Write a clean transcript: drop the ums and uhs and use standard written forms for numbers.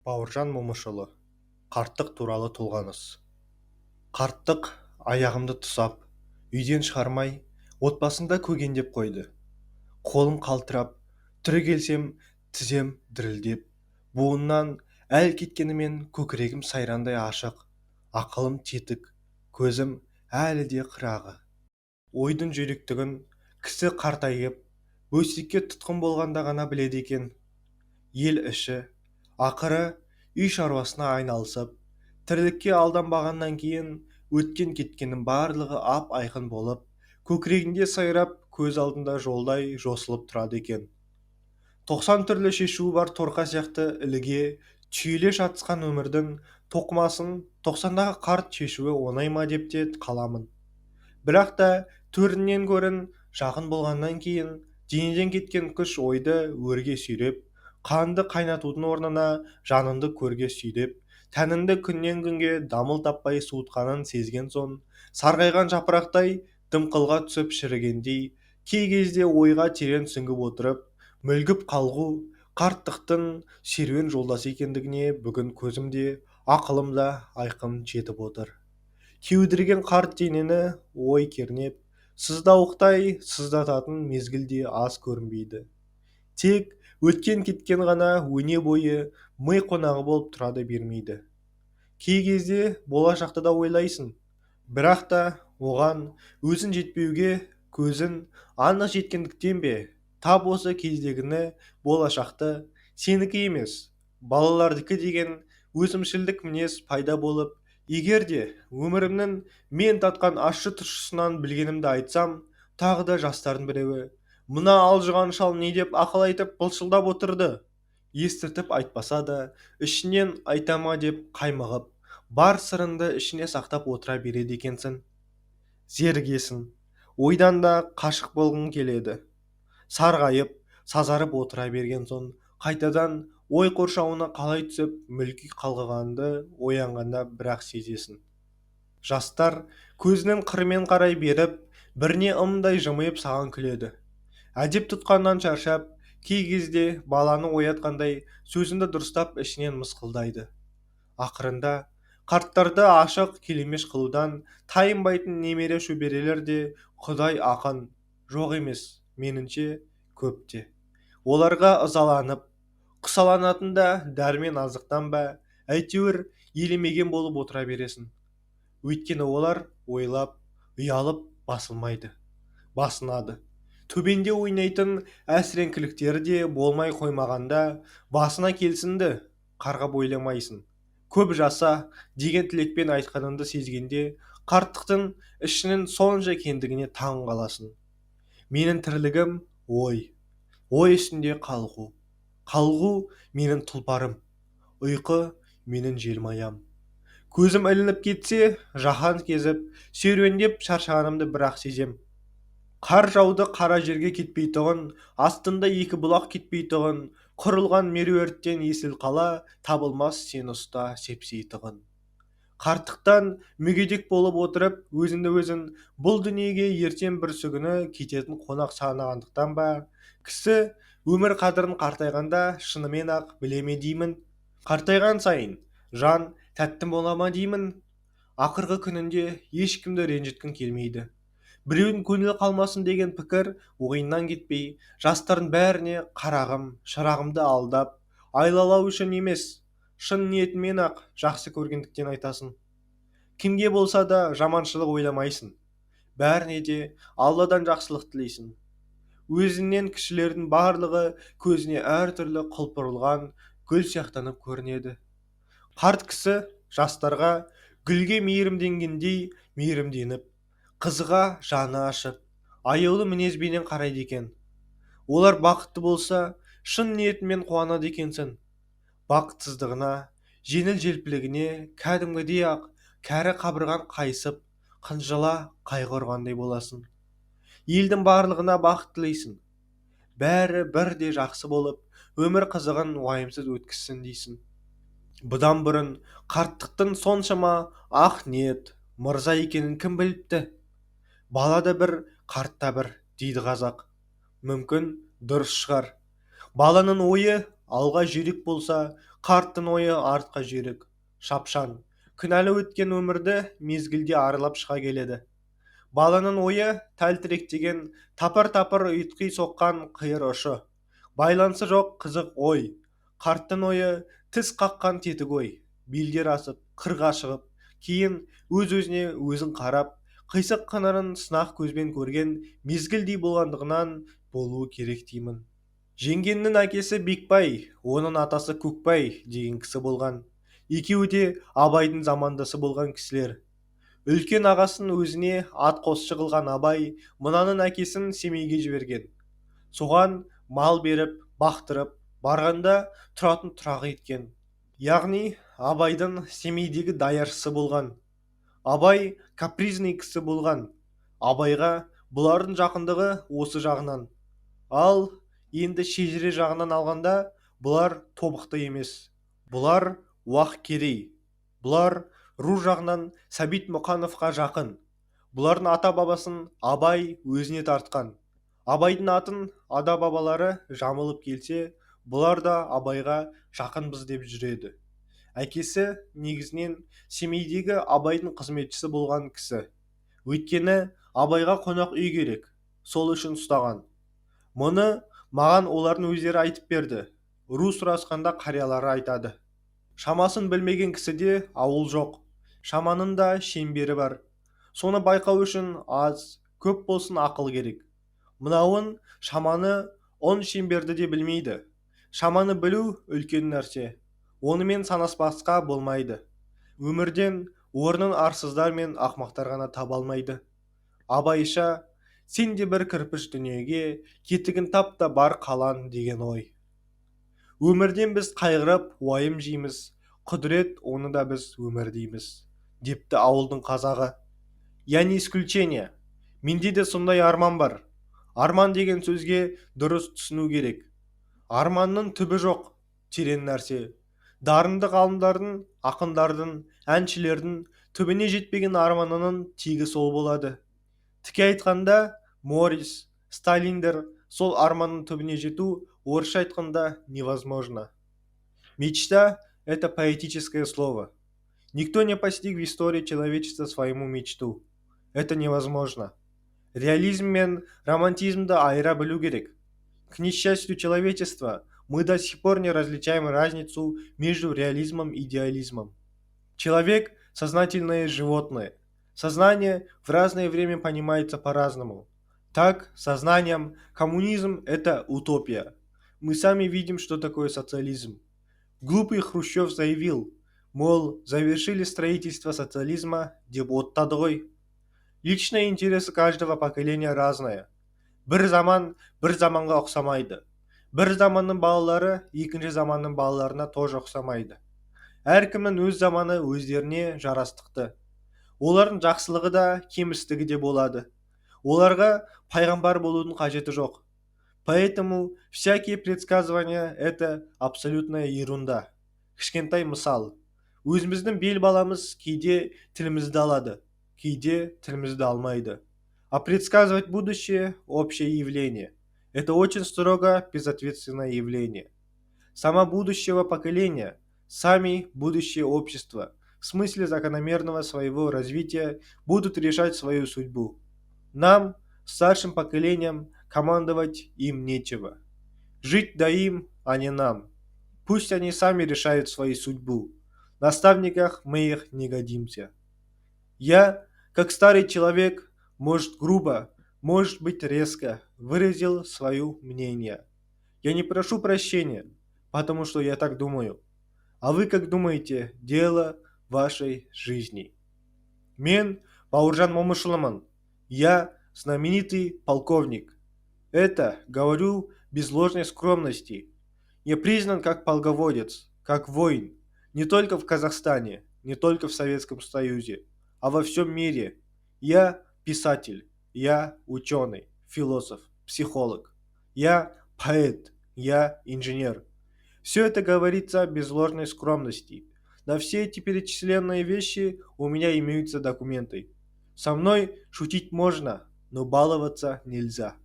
Бауыржан Момышұлы, қарттық туралы толғаныс. Қарттық аяғымды тұсап, үйден шығармай, отбасында көгендеп қойды. Қолым қалтырап, түрегелсем, тізем дірілдеп, буыннан әл кеткенімен көкірегім сайрандай ашық, ақылым тетік, көзім әлі де қырағы. Ойдың жүйріктігін кісі қартайып, өсекке тұтқын болғанда ғана біледі екен. Ел іші, ақыры үй шаруасына айналысып, тірлікке алданбағаннан кейін өткен кеткеннің барлығы ап-айқын болып, көкірегінде сайрап, көз алдында жолдай жосылып тұрады екен. 90 түрлі шешуі бар торқа сияқты іліге түйіле шатысқан өмірдің тоқымасын 90-дағы қарт шешуі оңай ма деп те қаламын. Бірақ та төрінен көрін жақын болғаннан кейін денеден кеткен күш ойды өрге сүйреп, қанды қайнатудың орнына жаныңды көрге сүйдеп, тәніңді күннен күнге дамыл таппай суытқанын сезген соң, сарғайған жапырақтай дымқылға түсіп шірігендей, кей кезде ойға терең сүңгіп отырып, мүлгіп қалғу қарттықтың серуен жолдасы екендігіне бүгін көзімде, ақылымда айқын жетіп отыр. Кеудірген қарт денені ой кернеп, сыздауықтай сыздататын мезгілде аз көрінбейді. Тек өткен кеткен ғана өне бойы ми қонағы болып тұрады бермейді. Кей кезде болашақты да ойлайсың, бірақ та оған өзін жетпеуге көзін анық жеткендіктен бе, тап осы кездегіні болашақты сенікі емес, балалардікі деген өзімшілдік мінез пайда болып, егер де өмірімнің мен татқан ащы тұщысынан білгенімді айтсам, тағы да жастардың біреуі, мына алжыған шал не деп ақыл айтып былшылдап отырды, естіртіп айтпаса да, ішінен айтама деп қаймығып, бар сырыңды ішіне сақтап отыра береді екенсің. Зерігесің, ойдан да қашық болғың келеді. Сарғайып, сазарып отыра берген соң, қайтадан ой қоршауына қалай түсіп, мүлки қалғығанды оянғанда бірақ сезесің. Жастар көзінің қырымен қарай беріп, біріне ымдай жымиып саған күледі. Әдеп тұтқаннан шаршап, кей кезде баланы оятқандай сөзінді дұрыстап ішінен мысқылдайды. Ақырында қарттарды ашық келемеш қылудан тайынбайтын немере шөберелер де құдай ақын жоқ емес, меніңше көпте. Оларға ызаланып, құсаланатын да дәрмен азықтан ба, әйтеуір елемеген болып отыра бересің. Өйткені олар ойлап, ұялып басылмайды, басынады. Төбенде ойнайтын әсіреңкіліктері де болмай қоймағанда, басына келсінді, қарғап ойламайсың. Көп жаса деген тілекпен айтқаныңды сезгенде, қарттықтың ішінің сонша кеңдігіне таң қаласың. Менің тірлігім ой, ой үстінде қалғу. Қалғу менің тұлпарым, ұйқы менің желмаям. Көзім ілініп кетсе, жаһан кезіп, серуендеп шаршағанымды бірақ сезем. Қар жауды қара жерге кетпейтұғын, астында екі бұлақ кетпейтұғын, құрылған меруерттен есіл қала, табылмас сен ұста сепсейтұғын. Қарттықтан мүгедек болып отырып, өзіңді өзің бұл дүниеге ертең бір сүгіні кететін қонақ санағандықтан ба, кісі өмір қадірін қартайғанда шынымен ақ білеме деймін. Қартайған сайын жан тәттім бола ма деймін. Ақырғы күнінде ешкімді ренжіткің келмейді. Біреудің көңілі қалмасын деген пікір ойынан кетпей, жастардың бәріне қарағым, шырағымды алдап, айлалау үшін емес, шын ниетімен ақ жақсы көргендіктен айтасың. Кімге болса да жаманшылық ойламайсың. Бәріне де Алладан жақсылық тілейсің. Өзінен кішілердің барлығы көзіне әртүрлі құлпырылған гүл сияқтанып көрінеді. Қарт кісі жастарға гүлге мейірімденгендей мейірімденіп, қызға жаны ашып, аяулы мінезбенен қарайды екен. Олар бақытты болса, шын ниетімен қуанады екенсің. Бақытсыздығына, жеңіл желпілігіне кәдімгідей ақ кәрі қабырған қайысып, қынжыла қайғы ұрғандай боласың. Елдің барлығына бақыт тілейсің. Бәрі бірде жақсы болып, өмір қызығын уайымсыз өткізсін дейсің. Бұдан бұрын қарттықтың соншама ақ ниет, мырза екенін кім біліпті? Бала да бір, қарт та бір, дейді қазақ. Мүмкін дұрыс шығар. Баланың ойы алға жүйрік болса, Қарттың ойы артқа жүйрік, шапшаң, күнәлі өткен өмірді мезгілде аралап шыға келеді. Баланың ойы тәлтіректеген, тапыр-тапыр ұйтқи соққан қиыр ұшы. Байланысы жоқ қызық ой. Қарттың ойы тіс қаққан тетік ой. Белдер асып, қырға шығып, кейін өз-өзіне өзін қарап, қисық қыңырын сынақ көзбен көрген мезгілдей болғандығынан болуы керек деймін. Жеңгеннің әкесі Бекбай, оның атасы Көкбай деген кісі болған. Екеуі де Абайдың замандасы болған кісілер. Үлкен ағасын өзіне ат қосшы қылған Абай мынаның әкесін Семейге жіберген. Соған мал беріп, бақтырып, барғанда тұратын тұрағы еткен. Яғни Абайдың Семейдегі даяршысы болған. Абай капризный кісі болған. Абайға бұлардың жақындығы осы жағынан. Ал енді шежіре жағынан алғанда бұлар тобықты емес. Бұлар уақ керей. Бұлар ру жағынан Сәбит Мұқановқа жақын. Бұлардың ата-бабасын Абай өзіне тартқан. Абайдың атын ата-бабалары жамылып келсе, бұлар да Абайға жақынбыз деп жүреді. Әкесі негізінен Семейдегі Абайдың қызметшісі болған кісі. Өйткені Абайға қонақ үй керек, сол үшін ұстаған. Мұны маған олардың өздері айтып берді. Ру сұрасқанда қариялары айтады. Шамасын білмеген кісіде ауыл жоқ. Шаманың да шеңбері бар. Соны байқау үшін аз, көп болсын ақыл керек. Мынауын шаманы, он шеңберді де білмейді. Шаманы білу үлкен нәрсе. Онымен санаспасқа болмайды. Өмірден орнын арсыздар мен ақмақтар ғана таба алмайды. Абайша, сен де бір кірпіш дүниеге, кетігін тап та бар қалан деген ой. Өмірден біз қайғырып, уайым жейміз, құдірет оны да біз өмір дейміз, депті ауылдың қазағы. Я не исключение. Менде де сондай арман бар. Арман деген сөзге дұрыс түсіну керек. Арманның түбі жоқ, терең нәрсе. Дарынды ғалымдардың, ақындардың, әншілердің түбіне жетпеген арманының тегі сол болады. Тіке айтқанда, Морис, Сталиндер сол арманның түбіне жету, орысша айтқанда невозможно. Мечта – это поэтическое слово. Никто не постиг в истории человечества свою мечту. Это невозможно. Реализм мен романтизмді айыра білу керек. К несчастью человечества, мы до сих пор не различаем разницу между реализмом и идеализмом. Человек – сознательное животное. Сознание в разное время понимается по-разному. Так, сознанием коммунизм – это утопия. Мы сами видим, что такое социализм. Глупый Хрущев заявил, мол, завершили строительство социализма деп оттады ғой. Личные интересы каждого поколения разные. Бір заман бір заманға ұқсамайды. Бір заманның балалары екінші заманның балаларына тоже ұқсамайды. Әркімнің өз заманы өздеріне жарастықты. Олардың жақсылығы да, кемістігі де болады. Оларға пайғамбар болудың қажеті жоқ. Поэтому всякие предсказывания – это абсолютная ерунда. Кішкентай мысал. Өзіміздің бел баламыз кейде тілімізді алады, кейде тілімізді алмайды. А предсказывать будущее – общее явление. Это очень строго безответственное явление. Само будущего поколения, сами будущее общества – в смысле закономерного своего развития будут решать свою судьбу. Нам, старшим поколениям, командовать им нечего. Жить да им, а не нам. Пусть они сами решают свою судьбу. В наставниках мы их не годимся. Я, как старый человек, может грубо, может быть резко, выразил свое мнение. Я не прошу прощения, потому что я так думаю. А вы как думаете, дело вашей жизни? Мен Бауыржан Момышұлымын. Я знаменитый полковник. Это говорю без ложной скромности. Я признан как полководец, как воин, не только в Казахстане, не только в Советском Союзе, а во всем мире. Я писатель, я ученый, философ, психолог. Я поэт, я инженер. Все это говорится без ложной скромности. На все эти перечисленные вещи у меня имеются документы. Со мной шутить можно, но баловаться нельзя.